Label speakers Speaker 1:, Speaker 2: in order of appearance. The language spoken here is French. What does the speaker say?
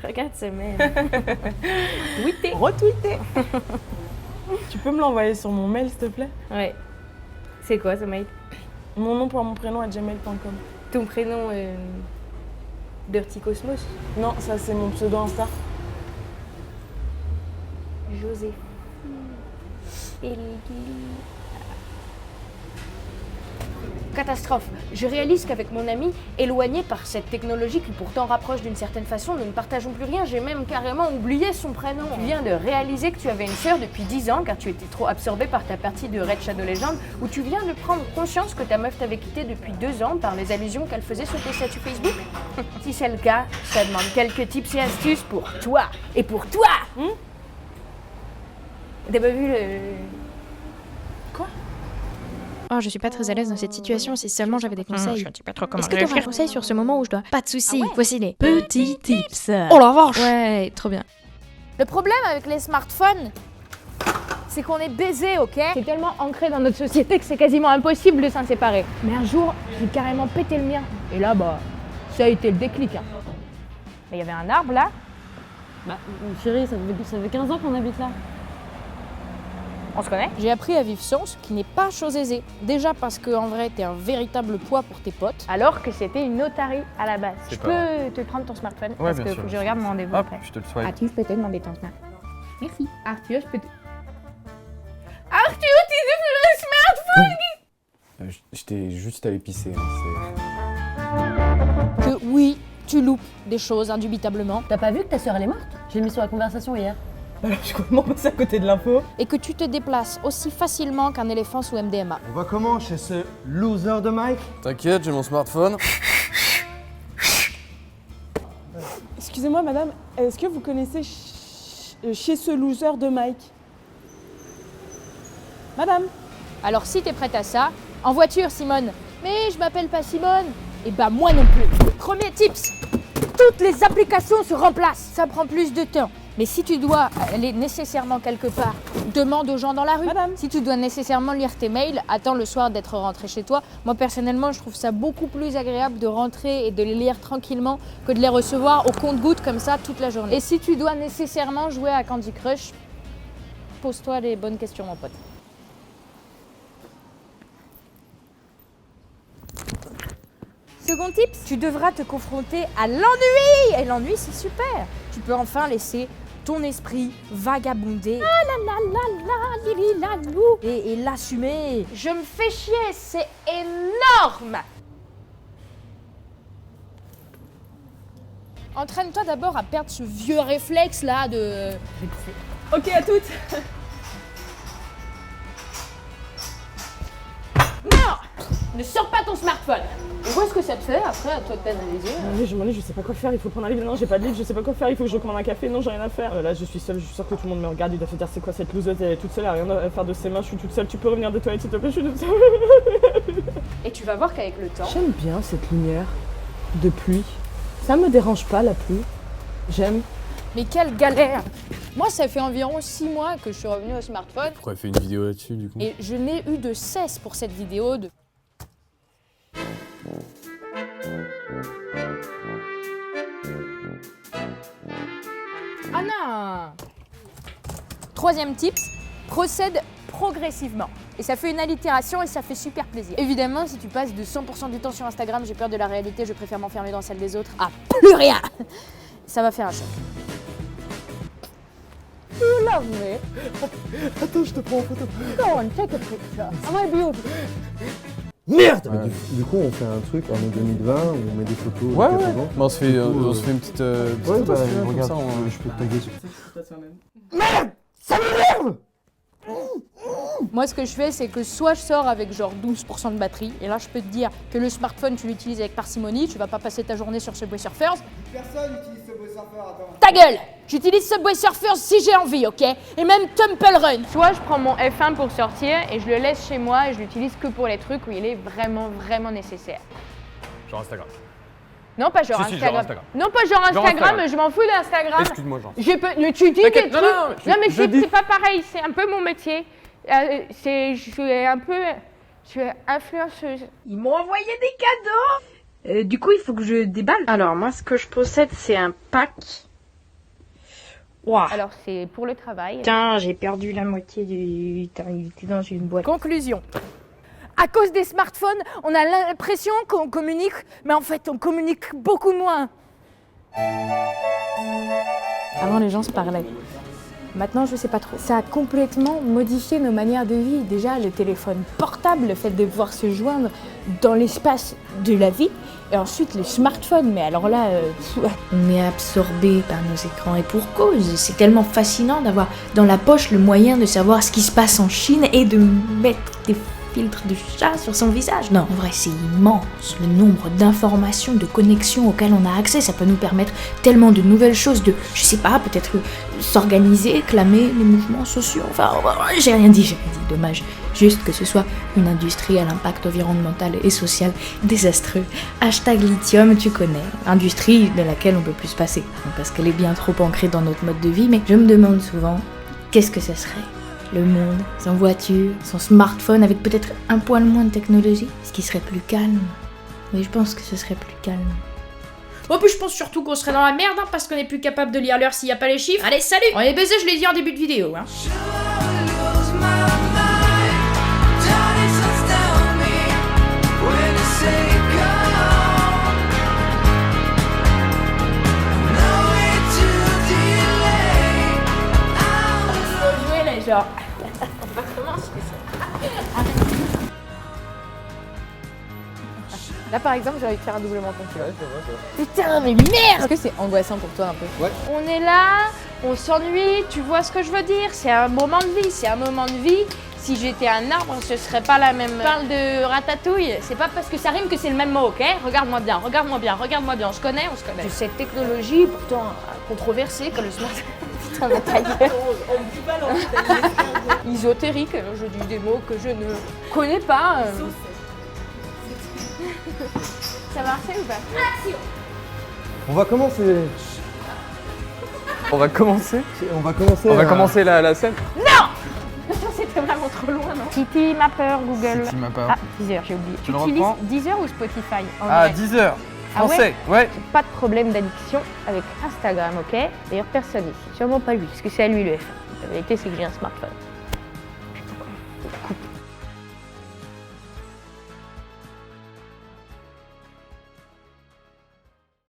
Speaker 1: Regarde ce mail. Tweeté.
Speaker 2: Retweeté. Tu peux me l'envoyer sur mon mail, s'il te plaît?
Speaker 1: Ouais. C'est quoi ce mail?
Speaker 2: Mon nom pour mon prénom @gmail.com.
Speaker 1: Ton prénom Dirty Cosmos?
Speaker 2: Non, ça c'est mon pseudo Insta.
Speaker 1: José. Catastrophe. Je réalise qu'avec mon ami, éloigné par cette technologie qui pourtant rapproche d'une certaine façon, nous ne partageons plus rien. J'ai même carrément oublié son prénom. Tu viens de réaliser que tu avais une sœur depuis 10 ans car tu étais trop absorbé par ta partie de Raid Shadow Legends, ou tu viens de prendre conscience que ta meuf t'avait quitté depuis 2 ans par les allusions qu'elle faisait sur tes statuts Facebook. Si c'est le cas, ça demande quelques tips et astuces pour toi. Et pour toi. T'as pas vu le...
Speaker 2: Quoi?
Speaker 3: Oh, je suis pas très à l'aise dans cette situation, si seulement j'avais des conseils.
Speaker 1: Je ne sais pas trop comment
Speaker 3: Est-ce que tu aurais un
Speaker 1: réagir.
Speaker 3: conseil sur ce moment où je dois... Pas de soucis,
Speaker 1: Ah ouais.
Speaker 3: voici les petits tips.
Speaker 1: Oh la vache!
Speaker 3: Ouais, trop bien.
Speaker 1: Le problème avec les smartphones, c'est qu'on est baisé, ok? C'est tellement ancré dans notre société que c'est quasiment impossible de s'en séparer. Mais un jour, j'ai carrément pété le mien. Et là, ça a été le déclic. Hein. Mais il y avait un arbre là.
Speaker 4: Bah, chérie, ça fait 15 ans qu'on habite là.
Speaker 1: On se connaît? J'ai appris à vivre sans, ce qui n'est pas chose aisée. Déjà parce qu'en vrai, t'es un véritable poids pour tes potes. Alors que c'était une otarie à la base. Je peux te prendre ton smartphone?
Speaker 5: Ouais,
Speaker 1: parce
Speaker 5: bien
Speaker 1: que
Speaker 5: sûr.
Speaker 1: faut que je regarde mon rendez-vous
Speaker 5: Hop,
Speaker 1: après.
Speaker 5: je te le swipe.
Speaker 1: Arthur, je peux te demander ton smartphone? Merci. Arthur, je peux te... Arthur, tu veux le smartphone?
Speaker 5: J'étais juste allé pisser. Hein,
Speaker 1: Que oui, tu loupes des choses indubitablement.
Speaker 4: T'as pas vu que ta sœur elle est morte? J'ai mis sur la conversation hier.
Speaker 2: Alors, je suis complètement passée à côté de l'info.
Speaker 1: Et que tu te déplaces aussi facilement qu'un éléphant sous MDMA.
Speaker 6: On va comment chez ce loser de Mike?
Speaker 5: T'inquiète, j'ai mon smartphone.
Speaker 2: Excusez-moi, madame, est-ce que vous connaissez chez ce loser de Mike? Madame?
Speaker 1: Alors si t'es prête à ça, en voiture Simone. Mais je m'appelle pas Simone. Et bah moi non plus. Premier tips, toutes les applications se remplacent. Ça prend plus de temps. Mais si tu dois aller nécessairement quelque part, demande aux gens dans la rue.
Speaker 2: Madame.
Speaker 1: Si tu dois nécessairement lire tes mails, attends le soir d'être rentré chez toi. Moi personnellement, je trouve ça beaucoup plus agréable de rentrer et de les lire tranquillement que de les recevoir au compte-gouttes comme ça toute la journée. Et si tu dois nécessairement jouer à Candy Crush, pose-toi les bonnes questions mon pote. Second tips, tu devras te confronter à l'ennui. Et l'ennui, c'est super. Tu peux enfin laisser ton esprit vagabonder. Et l'assumer. Je me fais chier, c'est énorme. Entraîne-toi d'abord à perdre ce vieux réflexe là de...
Speaker 2: Ok, à toutes.
Speaker 1: Non! Ne sors pas ton smartphone. On voit ce que ça te fait, après à toi de t'analyser.
Speaker 2: Oui, je m'en ai, je sais pas quoi faire, il faut prendre un livre. Non, j'ai pas de livre, je sais pas quoi faire, il faut que je commande un café. Non, j'ai rien à faire. Là, je suis seule, je suis sûre que tout le monde me regarde, ils doivent se dire c'est quoi cette loseuse, elle est toute seule, elle a rien à faire de ses mains, je suis toute seule, tu peux revenir des toilettes s'il te plaît, je suis toute seule.
Speaker 1: Et tu vas voir qu'avec le temps...
Speaker 2: J'aime bien cette lumière de pluie. Ça me dérange pas la pluie. J'aime.
Speaker 1: Mais quelle galère! Moi, ça fait environ 6 mois que je suis revenue au smartphone
Speaker 5: Pourquoi elle fait une vidéo là-dessus du coup?
Speaker 1: et je n'ai eu de cesse pour cette vidéo de... Ah non! Troisième tips, procède progressivement. Et ça fait une allitération et ça fait super plaisir. Évidemment, si tu passes de 100% du temps sur Instagram, j'ai peur de la réalité, je préfère m'enfermer dans celle des autres, à plus rien! Ça va faire un choc. You love me.
Speaker 6: Attends, je te prends en photo.
Speaker 1: Go on, take a picture. Am I beautiful?
Speaker 6: Merde
Speaker 5: Ouais.
Speaker 6: Du coup, on fait un truc en 2020 où on met des photos.
Speaker 5: Ouais,
Speaker 6: de
Speaker 5: ouais.
Speaker 6: avant.
Speaker 5: Bah, on se fait
Speaker 6: Du coup,
Speaker 5: on se fait une petite
Speaker 6: Ouais,
Speaker 5: photo,
Speaker 6: bah,
Speaker 5: si tu veux, comme
Speaker 6: regarde,
Speaker 5: ça,
Speaker 6: je peux te taguer sur.
Speaker 2: Merde!
Speaker 6: Ça m'énerve!
Speaker 1: Moi, ce que je fais, c'est que soit je sors avec genre 12% de batterie, et là, je peux te dire que le smartphone, tu l'utilises avec parcimonie, tu vas pas passer ta journée sur Subway Surfers.
Speaker 6: Personne n'utilise ce beau surfeur, attends.
Speaker 1: Ta gueule! J'utilise Subway Surfers si j'ai envie, ok? Et même Temple Run. Soit je prends mon F1 pour sortir et je le laisse chez moi et je l'utilise que pour les trucs où il est vraiment nécessaire.
Speaker 5: Genre Instagram.
Speaker 1: Non, pas genre
Speaker 5: Si,
Speaker 1: Instagram.
Speaker 5: genre Instagram.
Speaker 1: Non, pas genre
Speaker 5: Genre
Speaker 1: Instagram,
Speaker 5: Instagram.
Speaker 1: je m'en fous d'Instagram.
Speaker 5: Excuse-moi, genre.
Speaker 1: Mais tu dis des
Speaker 5: T'inquiète,
Speaker 1: trucs.
Speaker 5: non,
Speaker 1: mais
Speaker 5: je dis.
Speaker 1: c'est pas pareil, c'est un peu mon métier. Je suis un peu. Je suis influenceuse.
Speaker 7: Ils m'ont envoyé des cadeaux.
Speaker 1: Du coup, il faut que je déballe.
Speaker 7: Alors, moi, ce que je possède, c'est un pack. Waouh.
Speaker 1: Alors, c'est pour le travail.
Speaker 7: Putain, j'ai perdu la moitié du... Putain, il était dans une boîte.
Speaker 1: Conclusion. À cause des smartphones, on a l'impression qu'on communique, mais en fait, on communique beaucoup moins.
Speaker 8: Avant, les gens se parlaient. Maintenant, je sais pas trop. Ça a complètement modifié nos manières de vie. Déjà, le téléphone portable, le fait de pouvoir se joindre dans l'espace de la vie. Et ensuite, le smartphone. Mais alors là,
Speaker 3: On est absorbé par nos écrans et pour cause. C'est tellement fascinant d'avoir dans la poche le moyen de savoir ce qui se passe en Chine et de mettre des filtres de chat sur son visage. Non, en vrai, c'est immense. Le nombre d'informations, de connexions auxquelles on a accès, ça peut nous permettre tellement de nouvelles choses, de, je sais pas, peut-être s'organiser, clamer les mouvements sociaux. Enfin, j'ai rien dit, dommage. Juste que ce soit une industrie à l'impact environnemental et social désastreux. Hashtag lithium, tu connais. Industrie de laquelle on peut plus se passer. Parce qu'elle est bien trop ancrée dans notre mode de vie, mais je me demande souvent, qu'est-ce que ça serait ? Le monde, sans voiture, sans smartphone, avec peut-être un poil moins de technologie, ce qui serait plus calme. Oui, je pense que ce serait plus calme. Oh, puis je pense surtout qu'on serait dans la merde, hein, parce qu'on est plus capable de lire l'heure s'il n'y a pas les chiffres. Allez, salut! On est baisés, je l'ai dit en début de vidéo, hein.
Speaker 1: Genre. Là par exemple j'ai envie de faire un double menton. Putain mais merde!
Speaker 8: est-ce que c'est angoissant pour toi un peu?
Speaker 1: On est là, on s'ennuie, tu vois ce que je veux dire? C'est un moment de vie, c'est un moment de vie. Si j'étais un arbre, ce serait pas la même. On parle de ratatouille, c'est pas parce que ça rime que c'est le même mot, ok? Regarde-moi bien, regarde-moi bien, regarde-moi bien, on se connaît, on se connaît. Cette technologie pourtant controversée que le smartphone. Putain mais ta gueule. Ésotérique, je dis des mots que je ne connais pas. Ça marchait ou pas? Action!
Speaker 6: On va commencer.
Speaker 5: On va commencer
Speaker 6: On va commencer
Speaker 5: la scène.
Speaker 1: C'était vraiment trop loin, non? Titi m'a peur, Google.
Speaker 5: Titi m'a peur.
Speaker 1: Ah, Deezer, j'ai oublié.
Speaker 5: Tu le
Speaker 1: utilises
Speaker 5: reprends
Speaker 1: Deezer ou Spotify en
Speaker 5: Ah,
Speaker 1: vrai?
Speaker 5: 10h.
Speaker 1: Ah ouais
Speaker 5: Français, ouais.
Speaker 1: Pas de problème d'addiction avec Instagram, ok? D'ailleurs, personne ici. Sûrement pas lui, parce que c'est à lui le F1. La vérité, c'est que j'ai un smartphone. Coupe.